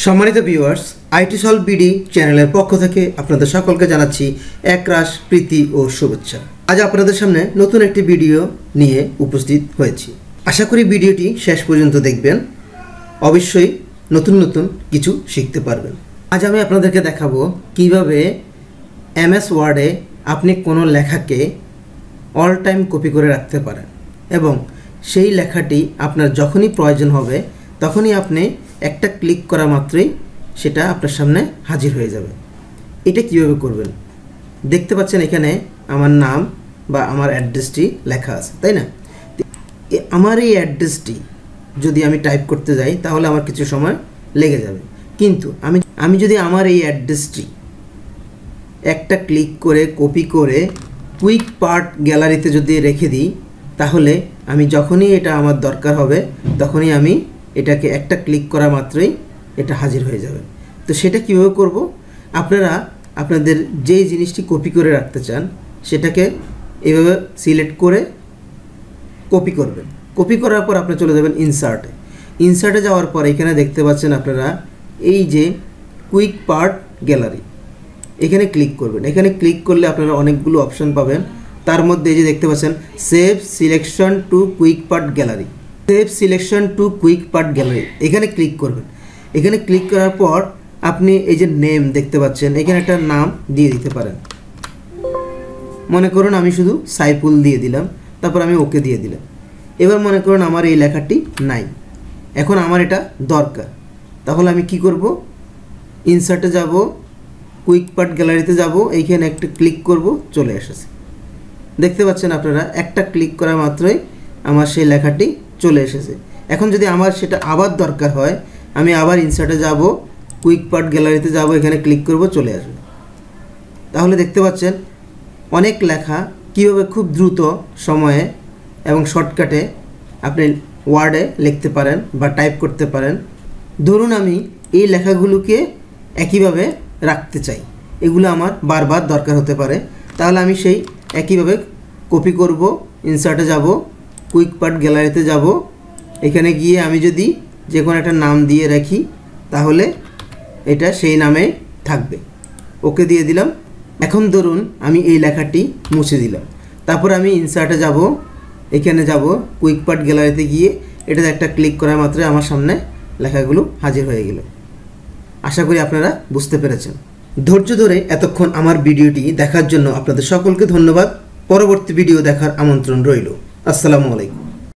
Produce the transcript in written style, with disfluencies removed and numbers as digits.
সম্মানিত viewers, IT solve BD চ্যানেলের পক্ষ থেকে আপনাদের সকলকে জানাচ্ছি একরাশ প্রীতি ও শুভেচ্ছা। আজ আপনাদের সামনে নতুন একটি ভিডিও নিয়ে উপস্থিত হয়েছি। আশা করি ভিডিওটি শেষ পর্যন্ত দেখবেন, অবশ্যই নতুন নতুন কিছু শিখতে পারবেন। আজ আমি আপনাদেরকে দেখাবো কিভাবে MS ওয়ার্ডে আপনি কোনো লেখাকে অল টাইম কপি করে রাখতে পারেন এবং সেই লেখাটি আপনার যখনই প্রয়োজন হবে তখনই আপনি একটা ক্লিক করা মাত্রই সেটা আপনার সামনে হাজির হয়ে যাবে। এটা কিভাবে করবেন? দেখতে পাচ্ছেন এখানে আমার নাম বা আমার অ্যাড্রেসটি লেখা আছে, তাই না? আমার এই অ্যাড্রেসটি যদি আমি টাইপ করতে যাই তাহলে আমার কিছু সময় লেগে যাবে, কিন্তু আমি যদি আমার এই অ্যাড্রেসটি একটা ক্লিক করে কপি করে কুইক পার্ট গ্যালারিতে যদি রেখে দিই তাহলে আমি যখনই এটা আমার দরকার হবে তখনই আমি এটাকে একটা ক্লিক করা মাত্রই এটা হাজির হয়ে যাবে। তো সেটা কীভাবে করব? আপনারা আপনাদের যেই জিনিসটি কপি করে রাখতে চান সেটাকে এভাবে সিলেক্ট করে কপি করবেন। কপি করার পর আপনি চলে যাবেন ইনসার্টে যাওয়ার পর এখানে দেখতে পাচ্ছেন আপনারা এই যে কুইক পার্ট গ্যালারি, এখানে ক্লিক করবেন। এখানে ক্লিক করলে আপনারা অনেকগুলো অপশন পাবেন। তার মধ্যে এই যে দেখতে পাচ্ছেন save selection to quick part gallery, এখানে ক্লিক করবেন। এখানে ক্লিক করার পর আপনি এই যে নেম দেখতে পাচ্ছেন, এখানে একটা নাম দিয়ে দিতে পারেন। মনে করুন আমি শুধু সাইফুল দিয়ে দিলাম, তারপর আমি ওকে দিয়ে দিলাম। এবার মনে করুন আমার এই লেখাটি নাই, এখন আমার এটা দরকার, তাহলে আমি কি করব? ইনসার্টে যাব, কুইক পার্ট গ্যালারিতে যাব, এইখানে একটা ক্লিক করব, চলে এসেছে। দেখতে পাচ্ছেন আপনারা একটা ক্লিক করা মাত্রই আমার সেই লেখাটি চলে এসেছে। এখন যদি আমার সেটা আবার দরকার হয় আমি আবার ইনসার্টে যাব, কুইক পার্ট গ্যালারিতে যাব, এখানে ক্লিক করব, চলে আসবে। তাহলে দেখতে পাচ্ছেন অনেক লেখা কীভাবে খুব দ্রুত সময়ে এবং শর্টকাটে আপনি ওয়ার্ডে লিখতে পারেন বা টাইপ করতে পারেন। ধরুন আমি এই লেখাগুলোকে একইভাবে রাখতে চাই, এগুলো আমার বারবার দরকার হতে পারে, তাহলে আমি সেই একইভাবে কপি করব, ইনসার্টে যাব, কুইক পার্ট গ্যালারিতে যাব, এখানে গিয়ে আমি যদি যে কোনো একটা নাম দিয়ে রাখি তাহলে এটা সেই নামে থাকবে। ওকে দিয়ে দিলাম। এখন ধরুন আমি এই লেখাটি মুছে দিলাম, তারপর আমি ইনসার্টে যাব, এখানে যাব, কুইক পার্ট গ্যালারিতে গিয়ে এটাতে একটা ক্লিক করা মাত্রই আমার সামনে লেখাগুলো হাজির হয়ে গেল। আশা করি আপনারা বুঝতে পেরেছেন। ধৈর্য ধরে এতক্ষণ আমার ভিডিওটি দেখার জন্য আপনাদের সকলকে ধন্যবাদ। পরবর্তী ভিডিও দেখার আমন্ত্রণ রইল। আসসালামু আলাইকুম।